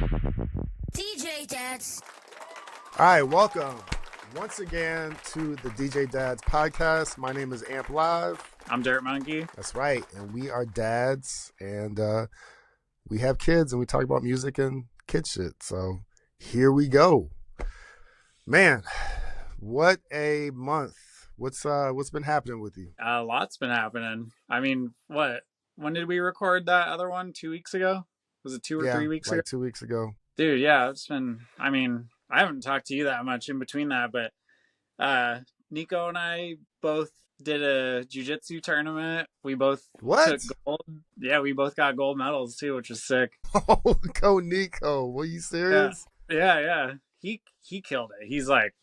DJ Dads. All right, welcome once again to the DJ Dads podcast. My name is Amp Live. I'm Dirt Monkey. That's right, and we are dads, and we have kids, and we talk about music and kid shit. So here we go, man. What a month! What's been happening with you? A lot's been happening. I mean, when did we record that other one? 2 weeks ago? Was it 2 or 3 weeks ago? 2 weeks ago. Dude, yeah, it's been, I mean, I haven't talked to you that much in between that, but Nico and I both did a jiu-jitsu tournament. We both took gold. Yeah, we both got gold medals too, which was sick. Oh, go Nico. Were you serious? Yeah. He killed it. He's like,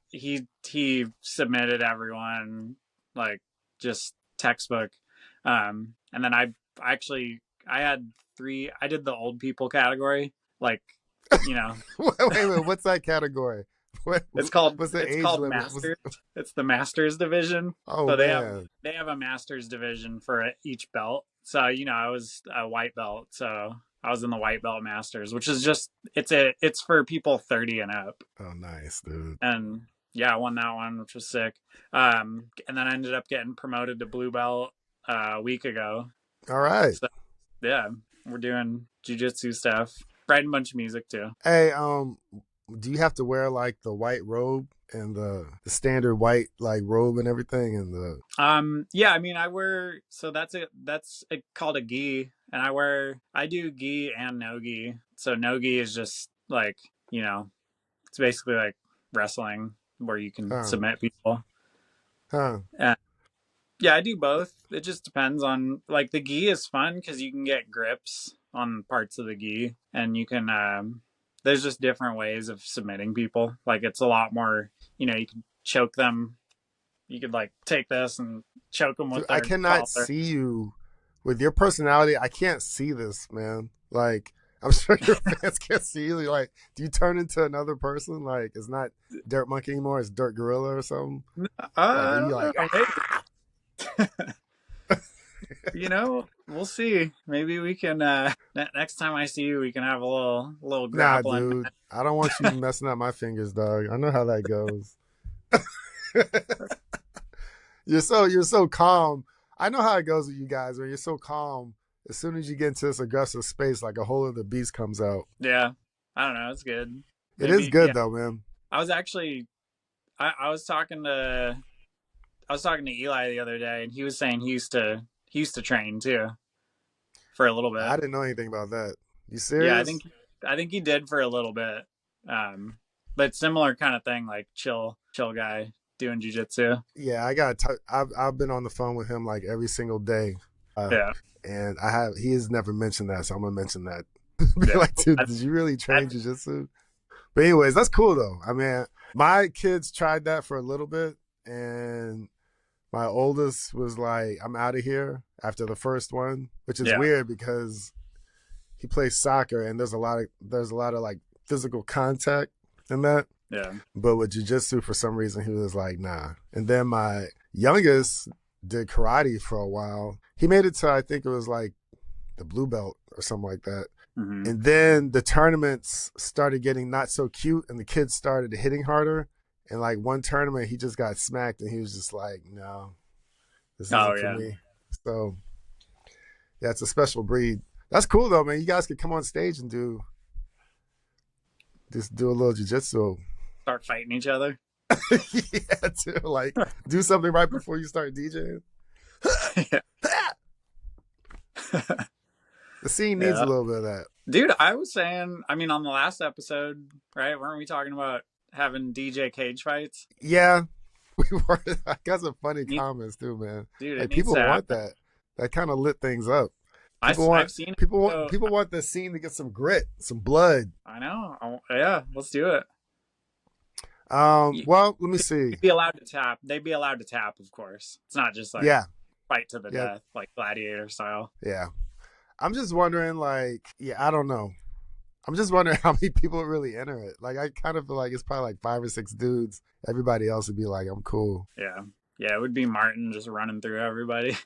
he submitted everyone like just textbook. And then I had three. I did the old people category, like, you know. wait, what's that category? It's called limit? Masters. It's the Masters division. Oh, so man. they have a Masters division for each belt. So, you know, I was a white belt, so I was in the white belt Masters, which is just it's for people 30 and up. Oh, nice, dude. And yeah, I won that one, which was sick. And then I ended up getting promoted to blue belt a week ago. All right. So, yeah, we're doing jiu-jitsu stuff, writing a bunch of music too. Hey, do you have to wear like the white robe and the standard white like robe and everything and the yeah, I mean I wear, so that's called a gi, and I do gi and no gi. So no gi is just like, you know, it's basically like wrestling where you can submit people. Yeah, I do both. It just depends on, like, the gi is fun because you can get grips on parts of the gi, and you can there's just different ways of submitting people. Like, it's a lot more, you know, you can choke them. You could like take this and choke them with their I cannot collar. see you with your personality. I can't see this, man. Like, I'm sure your fans can't see you. Like, do you turn into another person? Like, it's not Dirt Monkey anymore. It's Dirt Gorilla or something. You know, we'll see. Maybe we can next time I see you, we can have a little grappling. Nah, dude, I don't want you messing up my fingers, dog. I know how that goes. You're so calm. I know how it goes with you guys when you're so calm. As soon as you get into this aggressive space, like a whole other beast comes out. Yeah, I don't know. It's good. It is good though, man. I was actually, I was talking to Eli the other day, and he was saying he used to train too, for a little bit. I didn't know anything about that. You serious? Yeah, I think he did for a little bit. But similar kind of thing, like chill guy doing jiu-jitsu. Yeah, I've been on the phone with him like every single day. Yeah. And he has never mentioned that, so I'm gonna mention that. Like, dude, did you really train jiu-jitsu? But anyways, that's cool though. I mean, my kids tried that for a little bit, and my oldest was like, I'm out of here after the first one, which is weird because he plays soccer and there's a lot of like physical contact in that. Yeah. But with jiu-jitsu, for some reason, he was like, nah. And then my youngest did karate for a while. He made it to, I think it was like the blue belt or something like that. Mm-hmm. And then the tournaments started getting not so cute and the kids started hitting harder. And like one tournament, he just got smacked and he was just like, no, this isn't for me. So yeah, it's a special breed. That's cool though, man. You guys could come on stage and do a little jiu-jitsu. Start fighting each other. Yeah, too. Like, do something right before you start DJing. The scene needs a little bit of that. Dude, I was saying, I mean, on the last episode, right? Weren't we talking about having DJ cage fights? Yeah. We were. I got some funny comments too, man. Dude, like, people want that. That kind of lit things up. I've seen people want the scene to get some grit, some blood. I know. Yeah, let's do it. Well, let me see. They'd be allowed to tap. They'd be allowed to tap, of course. It's not just like fight to the death, like gladiator style. Yeah. I'm just wondering, like, I don't know. I'm just wondering how many people really enter it. Like, I kind of feel like it's probably like 5 or 6 dudes. Everybody else would be like, I'm cool. Yeah. Yeah, it would be Martin just running through everybody.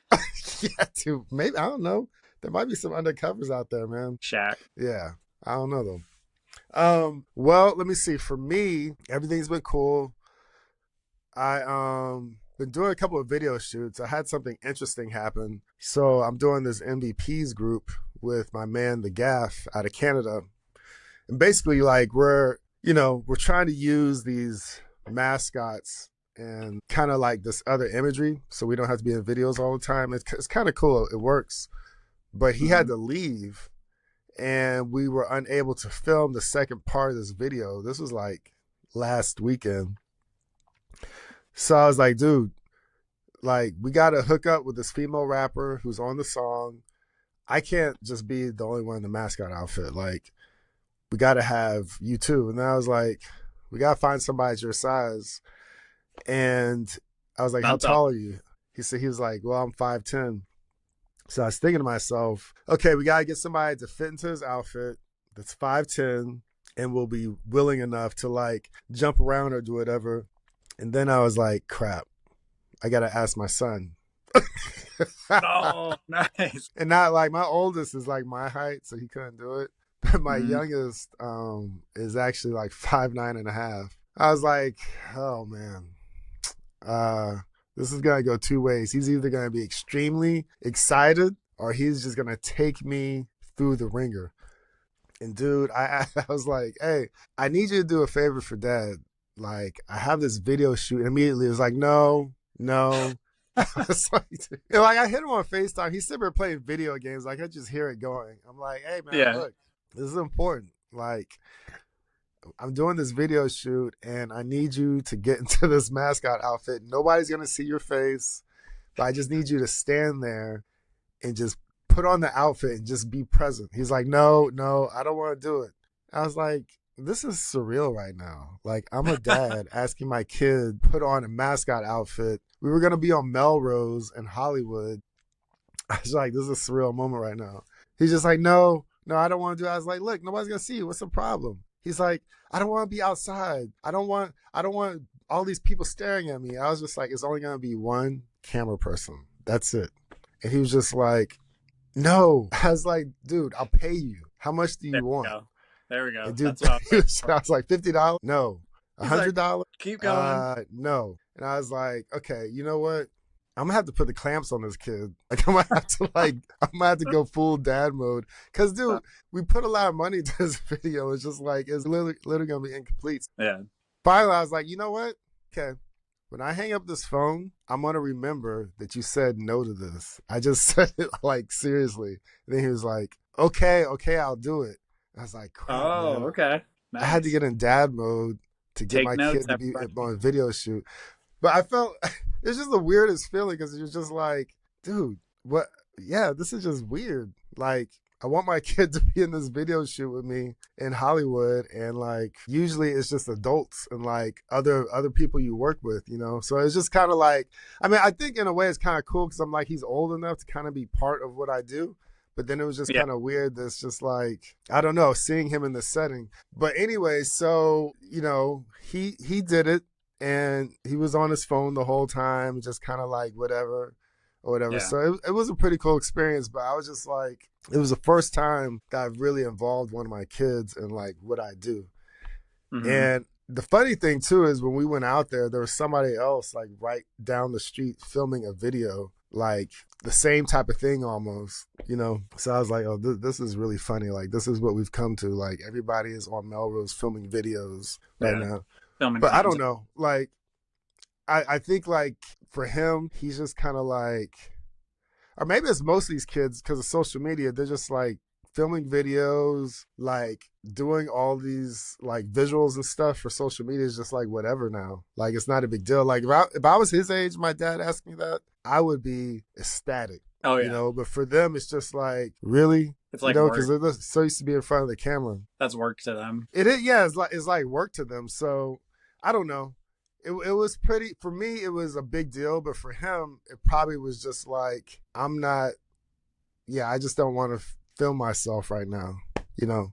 Yeah, dude. Maybe, I don't know. There might be some undercovers out there, man. Shaq. Yeah. I don't know though. Well, let me see. For me, everything's been cool. I been doing a couple of video shoots. I had something interesting happen. So I'm doing this MVPs group with my man the Gaff out of Canada. And basically like we're trying to use these mascots and kind of like this other imagery so we don't have to be in videos all the time. It's kind of cool. It works. But he had to leave and we were unable to film the second part of this video. This was like last weekend. So I was like, dude, like we got to hook up with this female rapper who's on the song. I can't just be the only one in the mascot outfit. Like we got to have you too. And then I was like, we got to find somebody your size. And I was like, how tall are you? He was like, well, I'm 5'10". So I was thinking to myself, okay, we got to get somebody to fit into his outfit that's 5'10" and will be willing enough to like jump around or do whatever. And then I was like, crap, I got to ask my son. Oh, nice. And not like my oldest is like my height, so he couldn't do it. But my youngest is actually like 5'9.5". I was like, oh man, this is going to go two ways. He's either going to be extremely excited or he's just going to take me through the ringer. And dude, I was like, hey, I need you to do a favor for dad. Like, I have this video shoot. And immediately it was like, no. I was like, I hit him on FaceTime. He's sitting there playing video games. Like, I just hear it going. I'm like, hey, man, look, this is important. Like, I'm doing this video shoot and I need you to get into this mascot outfit. Nobody's going to see your face, but I just need you to stand there and just put on the outfit and just be present. He's like, no, I don't want to do it. I was like, this is surreal right now. Like, I'm a dad asking my kid put on a mascot outfit. We were going to be on Melrose in Hollywood. I was like, this is a surreal moment right now. He's just like, no, I don't want to do it. I was like, look, nobody's going to see you. What's the problem? He's like, I don't want to be outside. I don't want all these people staring at me. I was just like, it's only going to be one camera person. That's it. And he was just like, no. I was like, dude, I'll pay you. How much do you want? There we go. Dude, I was like, $50? No. $100? Like, keep going. No. And I was like, okay, you know what? I'm gonna have to put the clamps on this kid. Like I'm gonna have to go full dad mode. Cause dude, we put a lot of money into this video. It's just like it's literally gonna be incomplete. Yeah. Finally, I was like, you know what? Okay. When I hang up this phone, I'm gonna remember that you said no to this. I just said it like seriously. And then he was like, okay, I'll do it. I was like, crap, man. Okay. Nice. I had to get in dad mode to get my kid to be on a video shoot. But I felt it's just the weirdest feeling because you're just like, dude, what? Yeah, this is just weird. Like, I want my kid to be in this video shoot with me in Hollywood, and like, usually it's just adults and like other people you work with, you know. So it's just kind of like, I mean, I think in a way it's kind of cool because I'm like, he's old enough to kind of be part of what I do. But then it was just kind of weird. That's just like, I don't know, seeing him in the setting. But anyway, so, you know, he did it. And he was on his phone the whole time, just kind of like whatever or whatever. Yeah. So it was a pretty cool experience, but I was just like, it was the first time that I've really involved one of my kids in like what I do. Mm-hmm. And the funny thing too is when we went out there was somebody else like right down the street filming a video, like the same type of thing almost, you know? So I was like, oh, this is really funny. Like, this is what we've come to. Like, everybody is on Melrose filming videos right now. But I don't know. Like, I think like for him, he's just kind of like, or maybe it's most of these kids because of social media. They're just like filming videos, like doing all these like visuals and stuff for social media is just like whatever now. Like it's not a big deal. Like if I was his age, my dad asked me that, I would be ecstatic. Oh yeah. You know, but for them, it's just like, really? It's like, you know, because they're so used to be in front of the camera. That's work to them. It is, yeah. It's like work to them. So I don't know. It was pretty, for me, it was a big deal, but for him, it probably was just like, I just don't want to film myself right now, you know,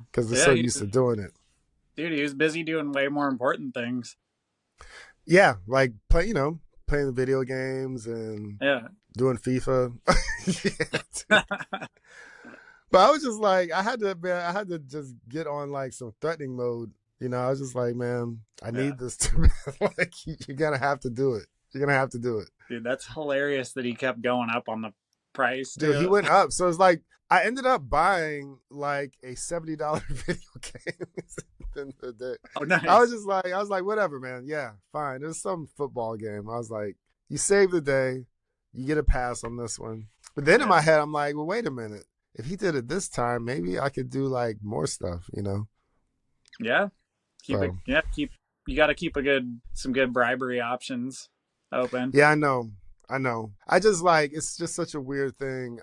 because they're so used to doing it. Dude, he was busy doing way more important things. Yeah, like, playing the video games and doing FIFA. But I was just like, I had to just get on like some threatening mode. You know, I was just like, man, I Yeah. need this to like you're gonna have to do it. You're gonna have to do it. Dude, that's hilarious that he kept going up on the price Dude, he too. went up. So it's like I ended up buying like a $70 video game. Oh, I nice. was like, whatever, man. Yeah, fine. It's some football game. I was like, you save the day, you get a pass on this one. But then in Yeah. my head, I'm like, well, wait a minute. If he did it this time, maybe I could do like more stuff, you know? Yeah. Keep it. So Yeah. You got to keep some good bribery options open. yeah, I know. I know. I just like it's just such a weird thing.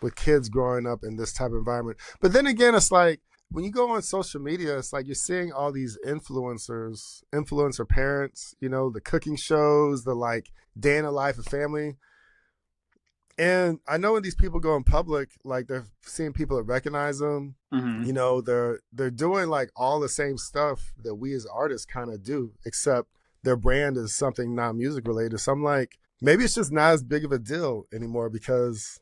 With kids growing up in this type of environment. But then again, it's like when you go on social media, it's like you're seeing all these influencer parents, you know, the cooking shows, the like day in the life of family. And I know when these people go in public, like they're seeing people that recognize them. Hmm. You know, they're doing like all the same stuff that we as artists kind of do, except their brand is something not music related. So I'm like, maybe it's just not as big of a deal anymore because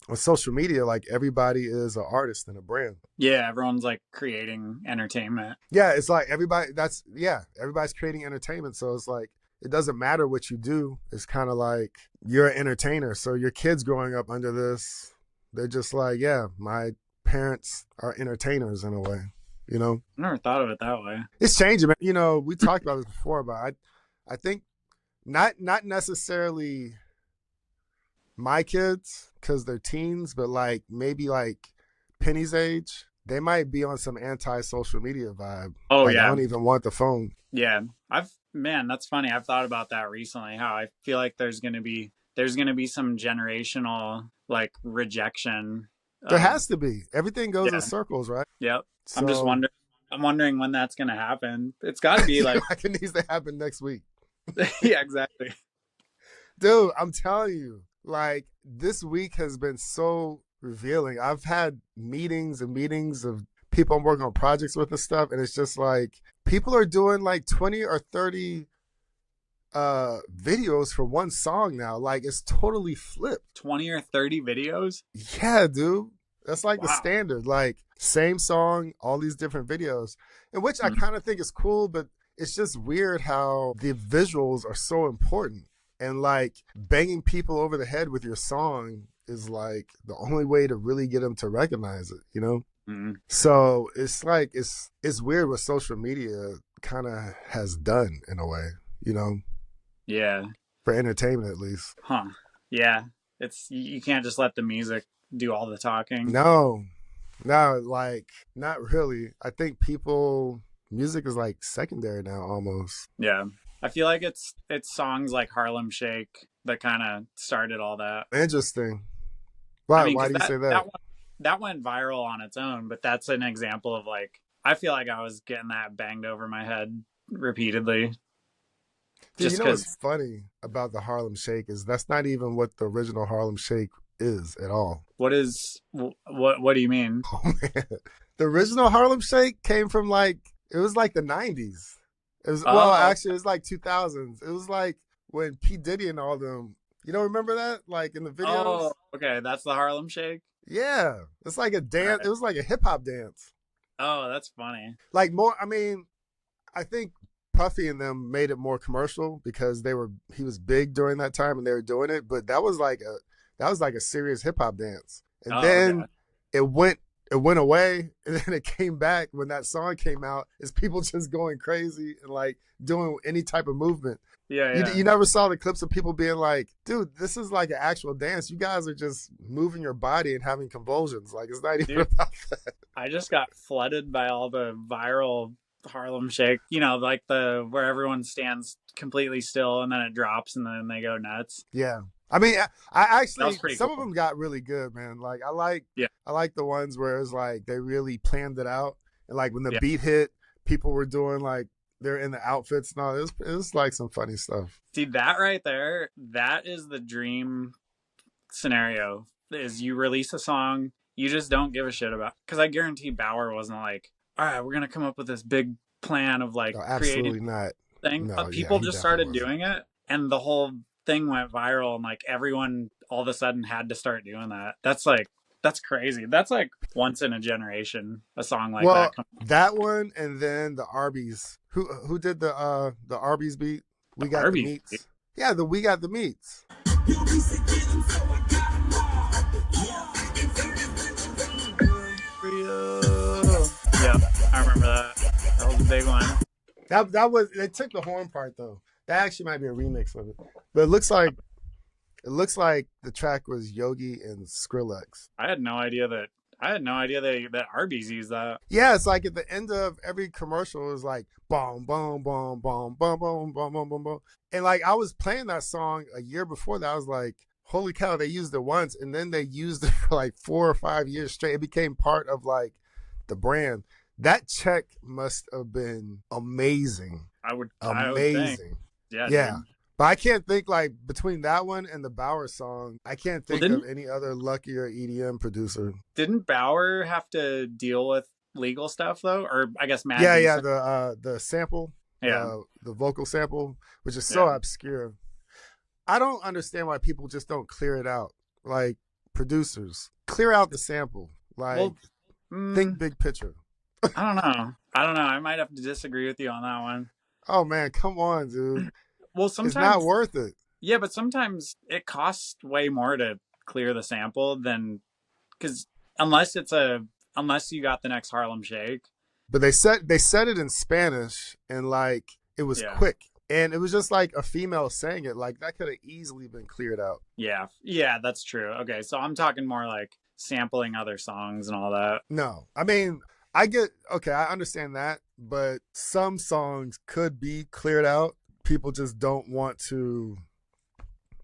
on social media, like everybody is an artist and a brand. Yeah. Everyone's like creating entertainment. Yeah, it's like everybody's creating entertainment. So it's like it doesn't matter what you do. It's kind of like you're an entertainer. So your kids growing up under this, they're just like, yeah, my parents are entertainers in a way. You know, I never thought of it that way. it's changing. Man. You know, we talked about this before, but I think not necessarily my kids because they're teens, but like maybe like Penny's age, they might be on some anti-social media vibe. Oh Like I yeah. don't even want the phone. Yeah. Man, that's funny. I've thought about that recently. How I feel like there's gonna be some generational like rejection There of has to be. Everything goes in yeah. circles, right? Yep. I'm just So wondering. I'm wondering when that's gonna happen. It's got to be like like it needs to happen next week. yeah, exactly. Dude, I'm telling you, like this week has been so revealing. I've had meetings and meetings of people I'm working on projects with and stuff, and it's just like people are doing like 20 or 30 videos for one song now. Like it's totally flipped. 20 or 30 videos. Yeah, dude. That's like the Wow. standard. Like same song, all these different videos. And which I Mm. kind of think is cool, but it's just weird how the visuals are so important. And like banging people over the head with your song is like the only way to really get them to recognize it, you know? Mm. So it's like it's weird what social media kind of has done in a way, you know, Yeah. for entertainment at least. Huh. Yeah. It's you can't just let the music do all the talking. No, no, like not really. I think music is like secondary now almost. Yeah. I feel like it's songs like Harlem Shake that kind of started all that. Interesting. I Why? mean, Why because do you say that? that went viral on its own, but that's an example of like I feel like I was getting that banged over my head repeatedly Dude, you just know what's because. funny about the Harlem Shake is that's not even what the original Harlem Shake is at all. What do you mean? Oh man, the original Harlem Shake came from like it was like the '90s. It was well, Oh, actually, it was like 2000s. It was like when P Diddy and all them. You don't remember that? Like in the videos? oh, okay. That's the Harlem Shake. Yeah, it's like a All dance. right. It was like a hip hop dance. Oh, that's funny. Like more. I mean, I think Puffy and them made it more commercial because he was big during that time and they were doing it. But that was like a serious hip hop dance. And Oh, then okay. it went away and then it came back when that song came out. Is people just going crazy and like doing any type of movement. Yeah, You, yeah. you never saw the clips of people being like, dude, this is like an actual dance. You guys are just moving your body and having convulsions. Like, it's not even Dude, about that. I just got flooded by all the viral Harlem Shake. You know, like the where everyone stands completely still and then it drops and then they go nuts. Yeah. I mean, I That was actually, pretty some of cool. them got really good, man. Like, Yeah, I like the ones where it's like they really planned it out. And like when the yeah. beat hit, people were doing like, they're in the outfits and all. It was like some funny stuff. See that right there? That is the dream scenario. Is you release a song you just don't give a shit about because I guarantee Bauer wasn't like, all right, we're gonna come up with this big plan of like No, creating absolutely not. thing. No, yeah, People he just definitely started wasn't. doing it, and the whole thing went viral, and like everyone all of a sudden had to start doing that. That's like That's crazy. That's like once in a generation, a song like that Well, comes. that one and then the Arby's. Who did the Arby's beat? We got the Arby's. meats. Yeah, the we got the meats. Yeah, I remember that. That was a big one. That was they took the horn part though. That actually might be a remix of it. But it looks like the track was Yogi and Skrillex. I had no idea that. I had no idea that Arby's used that. Yeah, it's like at the end of every commercial is like boom, boom, boom, boom, boom, boom, boom, boom, boom, boom. And like I was playing that song a year before that. I was like, holy cow, they used it once and then they used it for like 4 or 5 years straight. It became part of like the brand. That check must have been amazing. I would think. Amazing. Yeah, Yeah. dude. But I can't think like between that one and the Bauer song, I can't Well, think of any other luckier EDM producer. didn't Bauer have to deal with legal stuff though? Or I guess Mad Yeah, yeah, Decent. the sample, Yeah. the vocal sample, which is so Yeah. obscure. I don't understand why people just don't clear it out. Like producers, clear out the sample. Like Well, think big picture. I don't know. I don't know. I might have to disagree with you on that one. Oh man, come on, dude. Well, It's not sometimes, worth it. yeah, but sometimes it costs way more to clear the sample than because unless it's a unless you got the next Harlem Shake. But they said it in Spanish and like it was Yeah. quick. And it was just like a female saying it. Like that could have easily been cleared out. Yeah. Yeah, that's true. Okay, so I'm talking more like sampling other songs and all that. No. I mean, I get okay, I understand that, but some songs could be cleared out. People just don't want to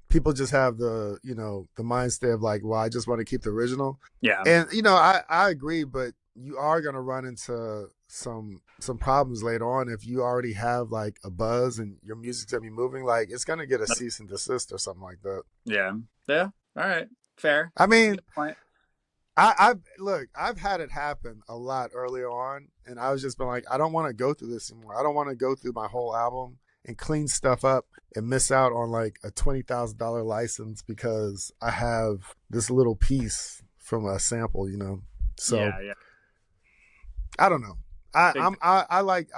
people just have the, the mindset of like, well, I just want to keep the original. Yeah. And I agree, but you are gonna run into some problems later on if you already have like a buzz and your music's gonna be moving. Like it's gonna get a cease and desist or something like that. Yeah. Yeah. All right. Fair. I mean, Good point. I've had it happen a lot earlier on, and I was just been like, I don't want to go through this anymore. I don't want to go through my whole album and clean stuff up and miss out on like a $20,000 license because I have this little piece from a sample, So Yeah, yeah. I don't know. I Big- I'm I like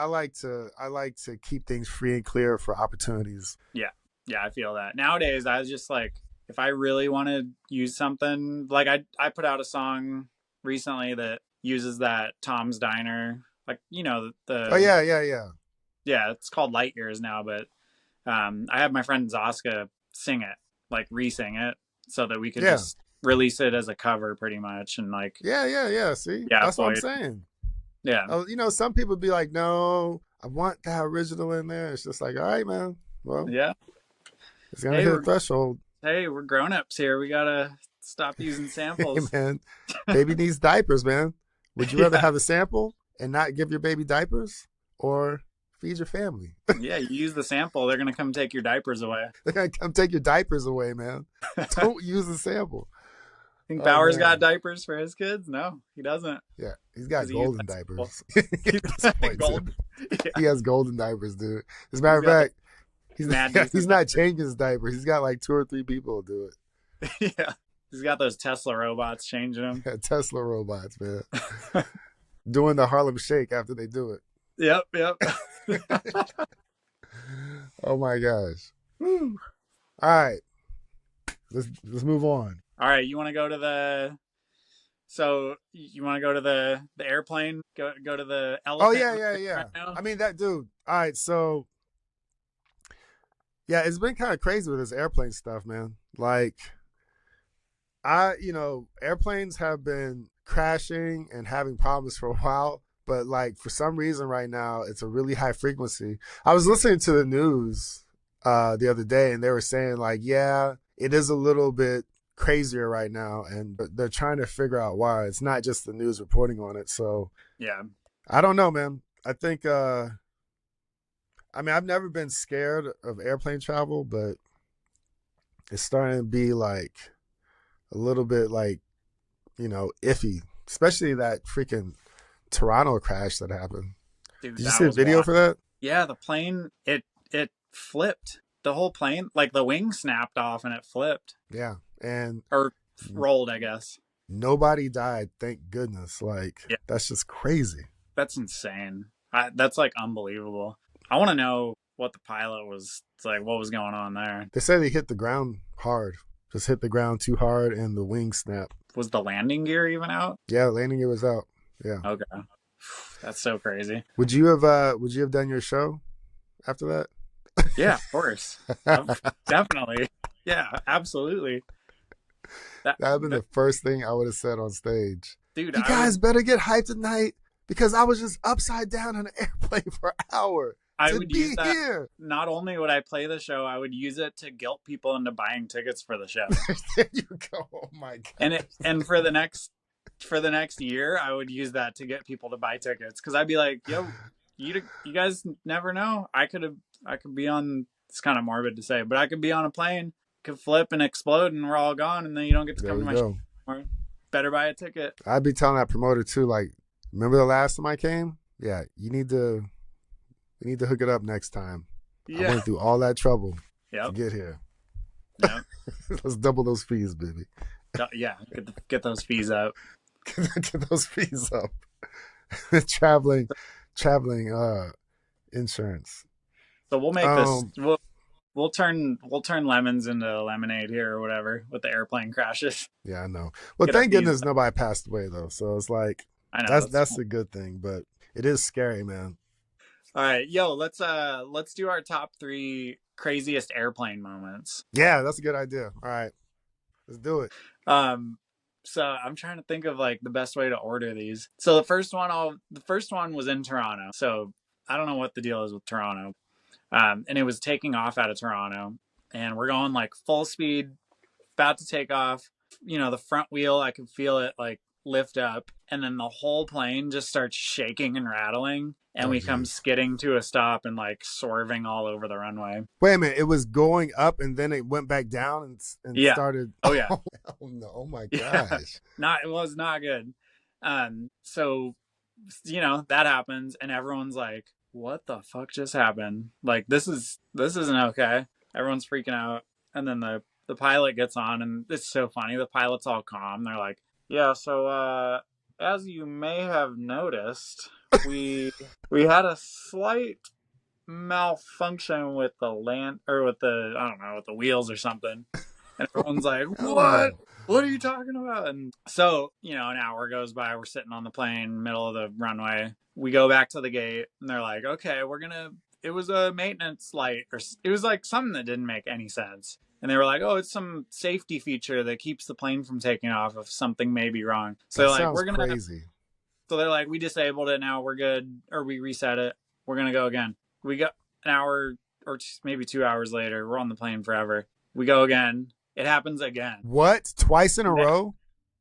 to keep things free and clear for opportunities. Yeah. Yeah, I feel that. Nowadays I was just like if I really want to use something, like I put out a song recently that uses that Tom's Diner, like Oh yeah. yeah, it's called Light Years now, but I had my friend Zoska sing it, like re-sing it, so that we could Yeah. just release it as a cover, pretty much, and like Yeah. See, yeah, that's what I'm boy, saying. yeah, Some people be like, no, I want that original in there. It's just like, all right, man. Well, yeah. it's gonna Hey, hit a threshold. we're grown ups here. We gotta stop using Hey, samples. man, baby needs diapers, man. Would you rather Yeah, have a sample and not give your baby diapers, or feed your family? yeah. You use the sample, they're gonna come take your diapers away. They're gonna come take your diapers away, man. Don't use the sample. Think Oh Bauer's man, got diapers for his kids? No, he doesn't. yeah, he's got Because he used golden that sample. diapers. At this point, Gold. too. Yeah. He has golden diapers, dude. As a matter of He's got fact, he's Mad not, Decent he's not changing his diapers. He's got like 2 or 3 people to do it. yeah. He's got those Tesla robots changing them. Yeah, Tesla robots, man. Doing the Harlem Shake after they do it. Yep, yep. Oh my gosh. Woo. All right. Let's move on. All right, you want to go to the so you want to go to the airplane? Go to the Oh elephant yeah. right now? I mean that dude. All right, so yeah, it's been kind of crazy with this airplane stuff, man. Like airplanes have been crashing and having problems for a while, but like for some reason right now it's a really high frequency. I was listening to the news the other day and they were saying like, yeah, it is a little bit crazier right now and they're trying to figure out why. It's not just the news reporting on it. So Yeah. I don't know, man. I think I've never been scared of airplane travel, but it's starting to be like a little bit like, iffy, especially that freaking Toronto crash that happened. Dude, Did you that see a was video wild. for that? Yeah, the plane it flipped. The whole plane, like the wing snapped off and it flipped Yeah. And or rolled, I guess. Nobody died, thank goodness. Like, Yeah, that's just crazy. that's insane. That's like unbelievable. I want to know what the pilot was it's like. What was going on there? They said he hit the ground hard, just hit the ground too hard, and the wing snapped. Was the landing gear even out? Yeah, landing gear was out. Yeah. Okay, that's so crazy. Would you have done your show after that? Yeah, of course. Definitely. Yeah, absolutely. That, That'd have been that the first thing I would have said on stage. dude, You I guys would better get hyped tonight because I was just upside down on an airplane for an hour I to would use be that. here. Not only would I play the show, I would use it to guilt people into buying tickets for the show. There you go. Oh my god. And for the next year, I would use that to get people to buy tickets because I'd be like, "Yo, you guys never know. I could be on. It's kind of morbid to say, but I could be on a plane, could flip and explode, and we're all gone, and then you don't get to There come we to my show go. anymore. Better buy a ticket." I'd be telling that promoter too, like, remember the last time I came? Yeah, you need to hook it up next time. I Yeah. went through all that trouble to Yep. get here. Yep. Let's double those fees, baby. Yeah. Get those fees up. Get those fees up. traveling insurance. So we'll make this. We'll turn lemons into lemonade here or whatever with the airplane crashes. Yeah, I know. Well, Get our thank fees goodness up. nobody passed away though. So it's like I know that's a good thing, but it is scary, man. all right. Yo, let's do our top 3 craziest airplane moments. Yeah, that's a good idea. All right, let's do it. Um, so I'm trying to think of like the best way to order these. So the first one was in Toronto. So I don't know what the deal is with Toronto. And it was taking off out of Toronto, and we're going like full speed, about to take off. You know, the front wheel, I could feel it like lift up, and then the whole plane just starts shaking and rattling, and Oh, we come geez. skidding to a stop and like swerving all over the runway. Wait a minute. It was going up and then it went back down and Yeah. started. Oh yeah. Oh no! Oh my Yeah. gosh! It was not good. So you know, that happens and everyone's like, what the fuck just happened? Like this isn't okay. Everyone's freaking out. And then the pilot gets on and it's so funny. The pilot's all calm. They're like, yeah, so as you may have noticed, we had a slight malfunction with the land or with the I don't know, with the wheels or something. And everyone's like, what? What are you talking about? And so, you know, an hour goes by. We're sitting on the plane, middle of the runway. We go back to the gate, and they're like, okay, it was a maintenance light, or it was like something that didn't make any sense. And they were like, oh, it's some safety feature that keeps the plane from taking off if something may be wrong. So That like, sounds crazy. So they're like, we disabled it now. We're good. Or we reset it. We're going to go again. We got an hour or maybe 2 hours later. We're on the plane forever. We go again. It happens again. What? Twice in a row?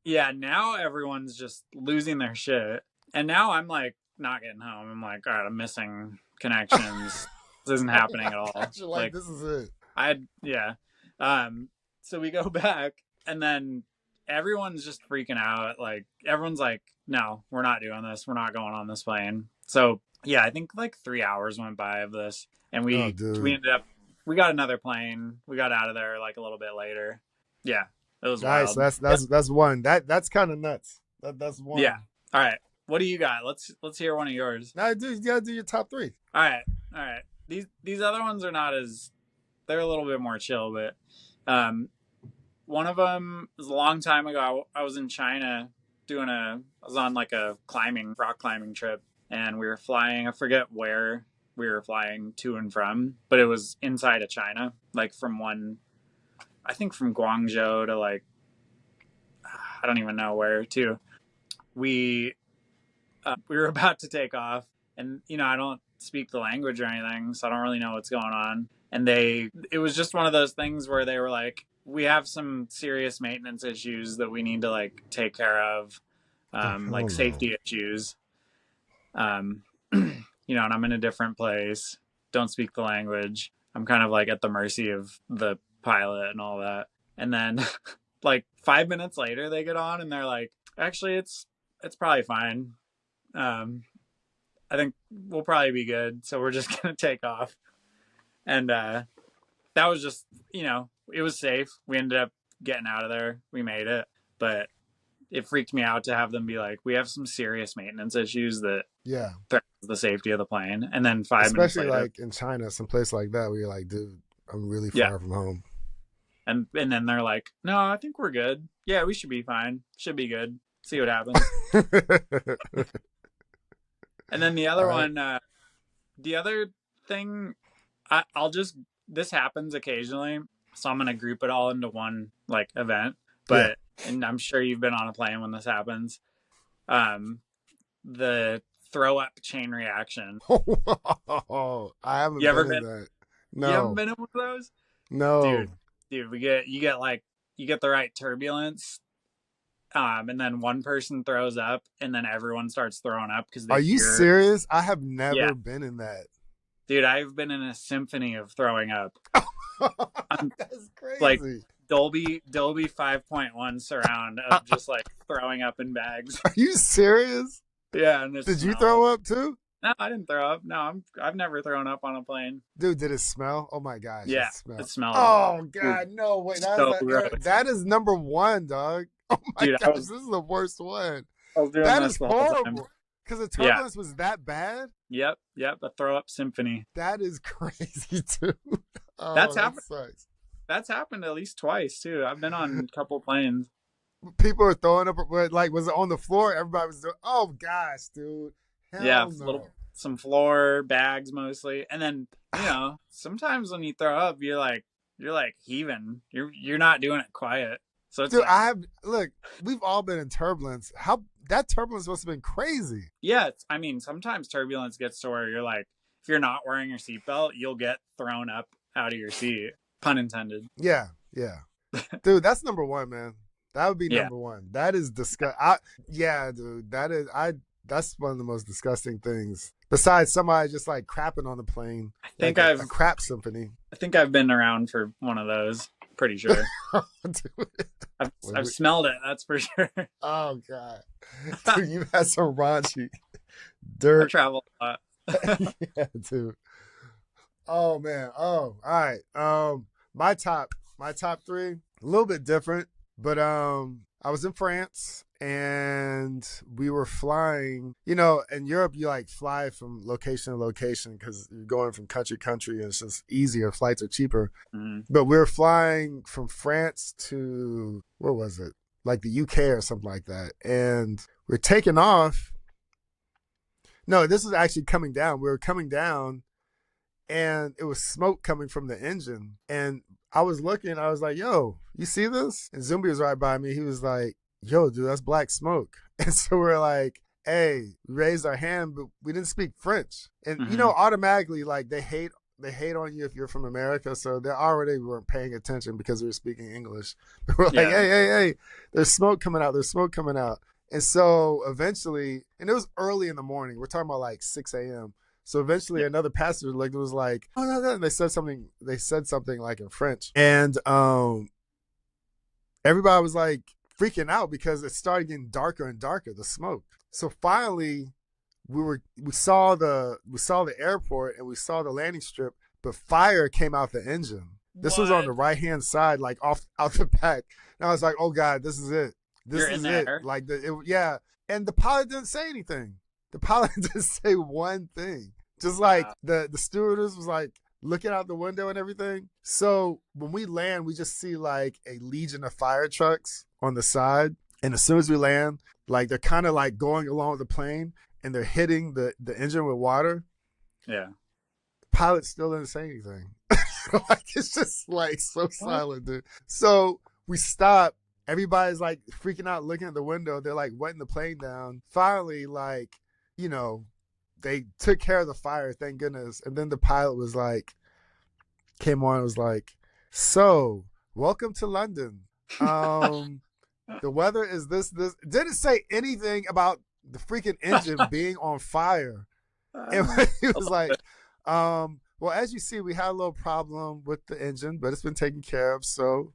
Yeah, now everyone's just losing their shit. And now I'm like not getting home. I'm like, all right, I'm missing connections. This isn't happening at all. You're like, this is it. Yeah. So we go back and then everyone's just freaking out. Like everyone's like, no, we're not doing this. We're not going on this plane. So yeah, I think like 3 hours went by of this. And we ended up we got another plane. We got out of there like a little bit later. Yeah, it was nice. wild. That's one. That's kind of nuts. That's one. Yeah. All right. What do you got? Let's hear one of yours. Now, dude, you gotta do your top 3. All right. These other ones are not as they're a little bit more chill, but one of them was a long time ago. I was in China I was on like a rock climbing trip, and we were flying. I forget where we were flying to and from, but it was inside of China, like I think from Guangzhou to like, I don't even know where to. We were about to take off, and you know, I don't speak the language or anything, so I don't really know what's going on. And it was just one of those things where they were like, we have some serious maintenance issues that we need to like take care of, like safety issues. You know, and I'm in a different place, don't speak the language. I'm kind of like at the mercy of the pilot and all that. And then like 5 minutes later they get on and they're like, actually it's probably fine. I think we'll probably be good. So we're just going to take off. And that was just, you know, it was safe. We ended up getting out of there. We made it. But it freaked me out to have them be like, we have some serious maintenance issues that Yeah. threatens the safety of the plane. And then 5 minutes Especially later, like in China, some place like that where you're like, dude, I'm really yeah. far from home. And then they're like, no, I think we're good. Yeah, we should be fine. Should be good. See what happens. And then the other one, the other thing, I'll just, this happens occasionally. So I'm going to group it all into one like event. But, and I'm sure you've been on a plane when this happens. The throw up chain reaction. Oh, I haven't been in that. No. You haven't been in one of those? No. Dude, you get the right turbulence. And then one person throws up and then everyone starts throwing up because Are you serious? I have never been in that. Dude, I've been in a symphony of throwing up. That's crazy. Like Dolby 5.1 surround of just like throwing up in bags. Are you serious? Yeah. And did you throw up too? No, I didn't throw up. No, I've never thrown up on a plane. Dude, did it smell? Oh my gosh. Yeah, it smelled. Oh God, no way. That is number one, dog. Oh my gosh, this is the worst one. That is horrible. Because the turbulence was that bad? Yep, a throw up symphony. That is crazy too. Oh, That's happened. That's happened at least twice too. I've been on a couple planes. People are throwing up, like, was it on the floor? Everybody was doing, oh gosh, dude. Hell no. Some floor bags mostly. And then, sometimes when you throw up, you're like heaving. You're not doing it quiet. So it's dude, look, we've all been in turbulence. That turbulence must have been crazy. Yeah, sometimes turbulence gets to where you're like, if you're not wearing your seatbelt, you'll get thrown up out of your seat. Pun intended. Yeah. Dude, that's number one, man. That would be number one. That is disgusting. Yeah, dude. That's one of the most disgusting things. Besides somebody just like crapping on the plane. I think a crap symphony. I think I've been around for one of those. Pretty sure. I've smelled it. That's for sure. Oh God, dude, you've had some raunchy dirt. I travel a lot. Yeah, dude. Oh man. Oh, all right. My top three, a little bit different, but I was in France and we were flying. In Europe you like fly from location to location because you're going from country to country and it's just easier. Flights are cheaper. Mm-hmm. But we were flying from France to, where was it? Like the UK or something like that. And we're taking off. No, this was actually coming down. We were coming down and it was smoke coming from the engine. And I was looking, I was like, yo, you see this? And Zumbi was right by me. He was like, yo, dude, that's black smoke. And so we're like, hey, we raised our hand, but we didn't speak French. And, automatically, like, they hate on you if you're from America. So they already weren't paying attention because we were speaking English. We're like, hey, there's smoke coming out. And so eventually, and it was early in the morning. We're talking about like 6 a.m. So eventually another passenger was like, oh, no. And they said something like in French. And everybody was like freaking out because it started getting darker and darker, the smoke. So finally we saw the airport and we saw the landing strip, but fire came out the engine. This was on the right-hand side, like out the back. And I was like, oh God, this is it. This is it. Like and the pilot didn't say anything. The pilot didn't say one thing. Just like the stewardess was like looking out the window and everything. So when we land, we just see like a legion of fire trucks on the side. And as soon as we land, like they're kind of like going along with the plane and they're hitting the engine with water. Yeah. The pilot still didn't say anything. Like it's just like so silent, dude. So we stop. Everybody's like freaking out, looking at the window. They're like wetting the plane down. Finally, like, they took care of the fire, thank goodness. And then the pilot was like, came on and was like, so, welcome to London. The weather is this. Didn't say anything about the freaking engine being on fire. And he was like, well, as you see, we had a little problem with the engine, but it's been taken care of. So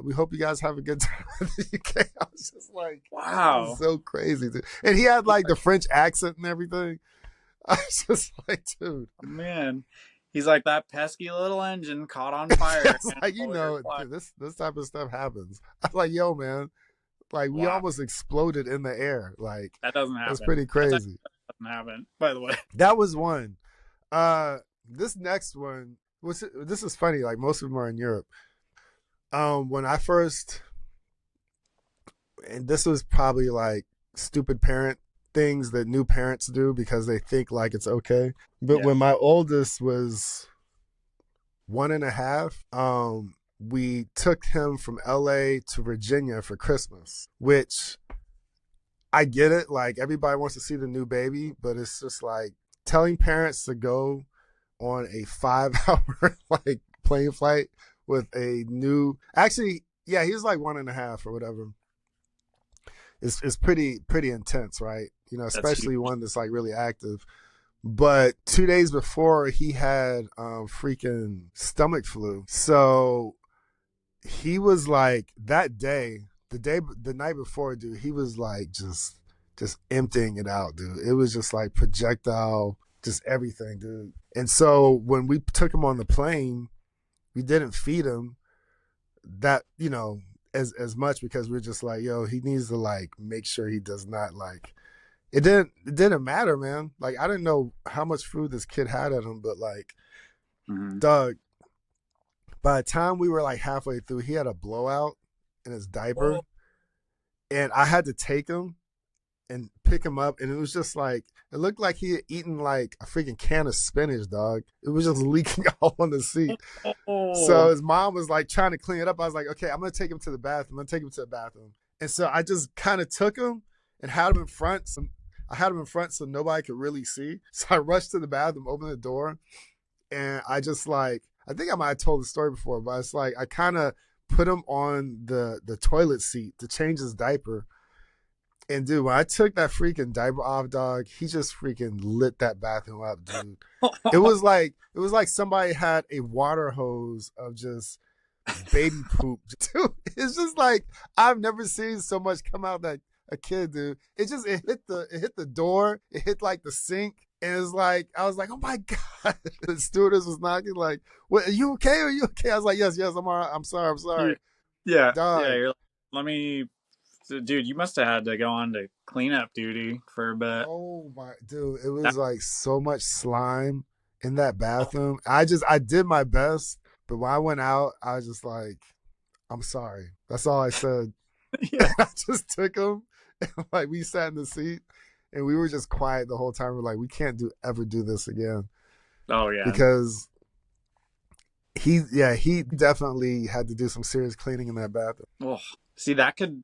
we hope you guys have a good time in the UK. I was just like, wow, so crazy, dude. And he had like the French accent and everything. I was just like, dude. Man, he's like, that pesky little engine caught on fire. It's like, this type of stuff happens. I'm like, yo, man, Like we Wow. almost exploded in the air. Like That doesn't that's happen. pretty crazy. That doesn't happen, by the way. That was one. This next one was, this is funny. Like most of them are in Europe. When I first, and this was probably like stupid parent things that new parents do because they think like it's okay. But Yeah. when my oldest was 1.5, we took him from LA to Virginia for Christmas, which I get it. Like everybody wants to see the new baby, but it's just like telling parents to go on a 5 hour like plane flight with a new, actually, yeah, he was like 1.5 or whatever. It's pretty intense, right? You know, especially one that's like really active. But 2 days before, he had freaking stomach flu. So he was like that day, the night before, dude, he was like just emptying it out, dude. It was just like projectile, just everything, dude. And so when we took him on the plane, we didn't feed him that, you know, as much because we're just like, yo, he needs to like make sure he does not like, it didn't matter, man. Like I didn't know how much food this kid had at him, but like, Doug, by the time we were like halfway through, he had a blowout in his diaper. And I had to take him and pick him up, and it was just like, it looked like he had eaten like a freaking can of spinach, dog. It was just leaking all on the seat. So his mom was like trying to clean it up. I was like, okay, I'm gonna take him to the bathroom. And so I just kind of took him and had him in front. So nobody could really see. So I rushed to the bathroom, opened the door, and I just like, I think I might have told the story before, but it's like I kind of put him on the toilet seat to change his diaper. And dude, when I took that freaking diaper off, dog, he just freaking lit that bathroom up, dude. It was like somebody had a water hose of just baby poop. Dude, it's just like I've never seen so much come out that a kid, dude. It hit the door, it hit like the sink, and it's like I was like, oh my god. The stewardess was knocking like, "What? Are you okay? Are you okay?" I was like, yes, I'm all right. I'm sorry. Yeah, dog. yeah. You're like, let me. Dude, you must have had to go on to cleanup duty for a bit. Oh my, dude, it was like so much slime in that bathroom. I did my best, but when I went out, I was just like, I'm sorry. That's all I said. Yeah. I just took him, and like we sat in the seat, and we were just quiet the whole time. We're like, we can't ever do this again. Oh yeah, because he definitely had to do some serious cleaning in that bathroom. Oh, see, that could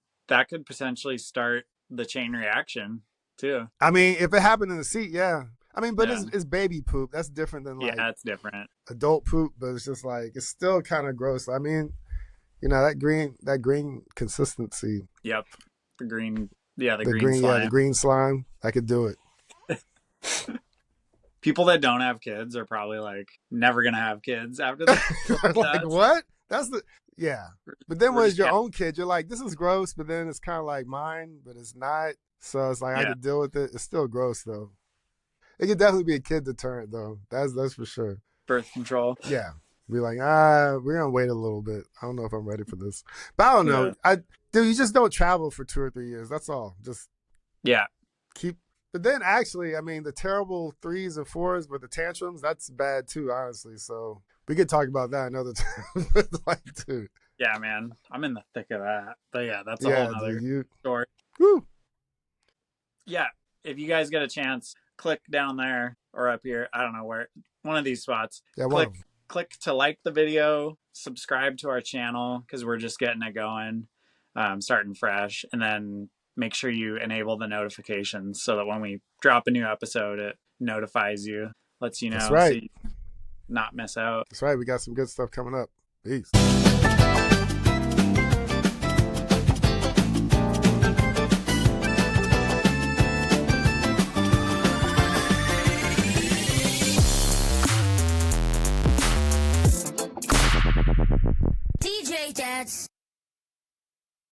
potentially start the chain reaction too. I mean, if it happened in the seat, yeah. I mean, but Yeah. it's baby poop. That's different than like, yeah, it's different. Adult poop, but it's just like, it's still kind of gross. I mean, you know, that green consistency. Yep. The green slime. Yeah, the green slime. I could do it. People that don't have kids are probably like never gonna have kids after that. Like what? Yeah. But then when it's your own kid, you're like, this is gross, but then it's kind of like mine, but it's not. So it's like, I could deal with it. It's still gross though. It could definitely be a kid deterrent though. That's for sure. Birth control. Yeah. Be like, we're gonna wait a little bit. I don't know if I'm ready for this. But I don't know. Dude, you just don't travel for 2 or 3 years. That's all. Just keep. But then actually, I mean, the terrible 3s and 4s with the tantrums, that's bad too, honestly. So we could talk about that another time. Like, dude. Yeah, man, I'm in the thick of that. But yeah, that's a whole other story. Woo. Yeah, if you guys get a chance, click down there or up here. I don't know where. One of these spots. Yeah, click to like the video, subscribe to our channel because we're just getting it going, starting fresh, and then make sure you enable the notifications so that when we drop a new episode, it notifies you, lets you know. That's right. So you not miss out. That's right. We got some good stuff coming up. Peace.